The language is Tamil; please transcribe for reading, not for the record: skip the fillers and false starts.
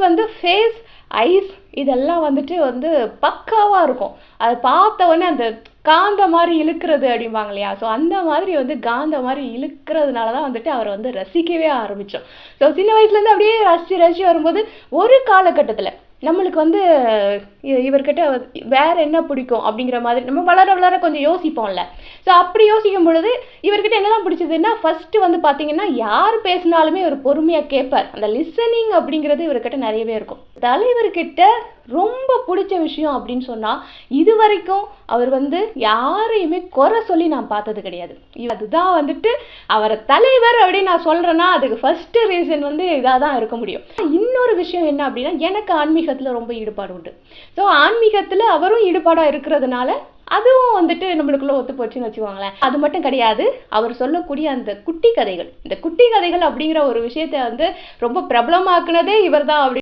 வந்து ஃபேஸ், ஐஸ் இதெல்லாம் வந்துட்டு பக்காவாக இருக்கும். அதை பார்த்த உடனே அந்த காந்த மாதிரி இழுக்கிறது அப்படிம்பாங்க இல்லையா? ஸோ அந்த மாதிரி காந்த மாதிரி இழுக்கிறதுனால தான் அவரை ரசிக்கவே ஆரம்பித்தோம். ஸோ சின்ன வயசுலேருந்து அப்படியே ரசித்து ரசித்து வரும்போது ஒரு காலகட்டத்தில் நம்மளுக்கு இவர்கிட்ட வேற என்ன பிடிக்கும் அப்படிங்கிற மாதிரி நம்ம வளர வளர கொஞ்சம் யோசிப்போம்ல. ஸோ அப்படி யோசிக்கும் பொழுது இவர்கிட்ட என்னதான் பிடிச்சதுன்னா, ஃபர்ஸ்ட் பார்த்தீங்கன்னா யார் பேசினாலுமே ஒரு பொறுமையாக கேட்பார். அந்த லிசனிங் அப்படிங்கிறது இவர்கிட்ட நிறையவே இருக்கும். தலைவர்கிட்ட ரொம்ப பிடிச்ச விஷயம் அப்படின்னு சொன்னால், இது வரைக்கும் அவர் யாரையுமே குறை சொல்லி நான் பார்த்தது கிடையாது. அதுதான் அவரை தலைவர் அப்படின்னு நான் சொல்கிறேன்னா அதுக்கு ஃபர்ஸ்ட் ரீசன் இதாக தான் இருக்க முடியும். இன்னொரு விஷயம் என்ன அப்படின்னா, எனக்கு ஆன்மீகத்தில் ரொம்ப ஈடுபாடு உண்டு. ஸோ ஆன்மீகத்தில் அவரும் ஈடுபாடாக இருக்கிறதுனால அதுவும் நம்மளுக்குள்ள ஒத்து போச்சுன்னு வச்சுக்கோங்களேன். அது மட்டும் கிடையாது, அவர் சொல்லக்கூடிய அந்த குட்டி கதைகள், இந்த குட்டி கதைகள் அப்படிங்கிற ஒரு விஷயத்தை ரொம்ப பிரபலமாக்குனதே இவர் தான் அப்படி